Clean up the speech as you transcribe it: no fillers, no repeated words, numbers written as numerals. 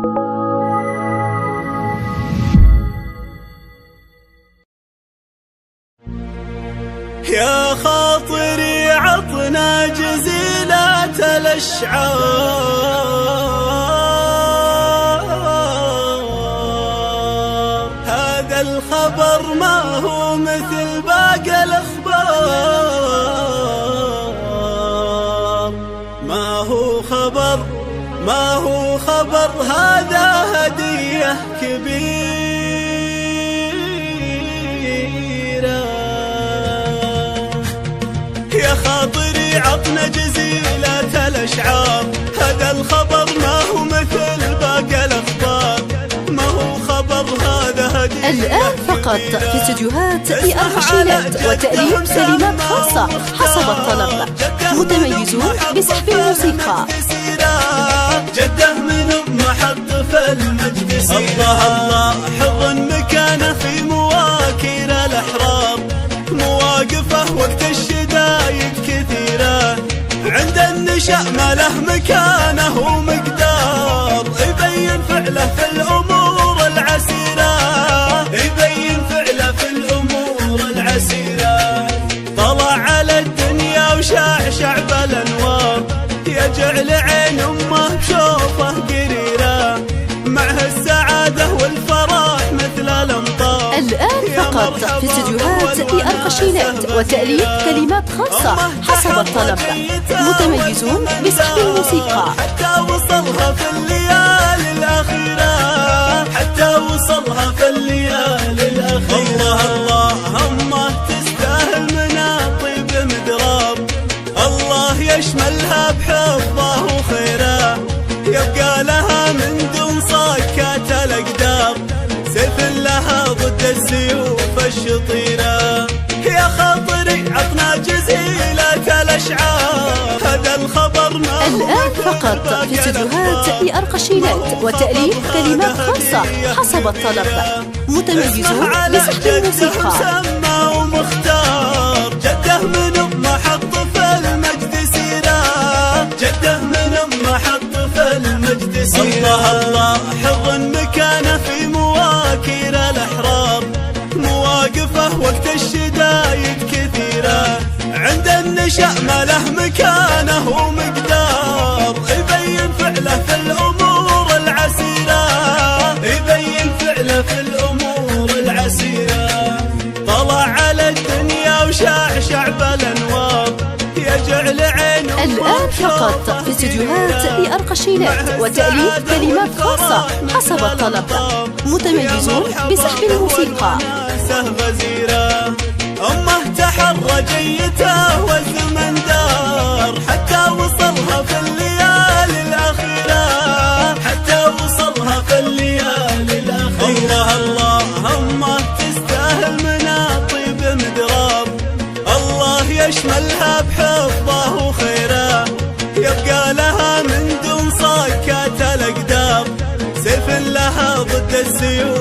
يا خاطري عطنا جزيلات الأشعار، هذا الخبر ما هو مثل باقي الأخبار، ما هو خبر هذا هدية كبيرة. يا خاطري عطنا جزيلة الأشعار، هذا الخبر ما هو مثل باقي الأخبار، ما هو خبر هذا هدية. الآن فقط في استديوهات أرخشيلات وتأليف كلمات خاصة حسب الطلب، متميزون بسحب الموسيقى. جده من محط في المجد سيرة، الله حضن مكانه في مواكير الأحرار، مواقفه وقت الشدايد كثيرة، عند النشأ ما له مكانه ومقدار، يبين فعله في الأمور العسيرة، يبين فعله في الأمور العسيرة. طلع على الدنيا وشعشع بالأنوار، يجعل عين أمه بشوفه قريرة، معه السعادة والفرح مثل الأمطار. الآن فقط في استديوهات أرخشيلات وتأليف كلمات خاصة حسب الطلب، متميزون بسحب الموسيقى. حتى وصلها في الليالي الأخيرة، حتى وصلها في الليالي الأخيرة. الله أمه تستاهل من طيب مدراب، الله يشملها بحفظه وخيره، يبقى لها من دون صكات الأقدار، سيف لها ضد السيوف الشطيرة. يا خاطري عطنا جزيلة الأشعار، هذا الخبر ما هو. الآن فقط في استديوهات أرخشيلات وتأليف كلمات خاصة حسب الطلب، متميزون بسحب الموسيقى. مسمى ومختار، جده من محط في المجد سيرة، جده من محط في المجد سيرة. الله حضن مكانه في مواكير الأحرار، مواقفه وقت الشدايد كثيرة، عند النشأ ما له مكانه ومقدار، يبين فعله في الأمور العسيرة، يبين فعله في الأمور العسيرة. طلع على الدنيا وشعشع بالأنوار، يجعل عين. الآن فقط في استديوهات أرخشيلات وتأليف كلمات خاصة حسب الطلب، متميزون بسحب الموسيقى. غزيرة أمه تحرى جيته والزمن دار، حتى وصلها في الليالي الأخيرة، حتى وصلها في الليالي الأخيرة. الله أمه تستاهل من طيب مدراب، الله يشملها بحفظه وخيره، يبقى لها من دون صكات الأقدار، سيف لها ضد السيوف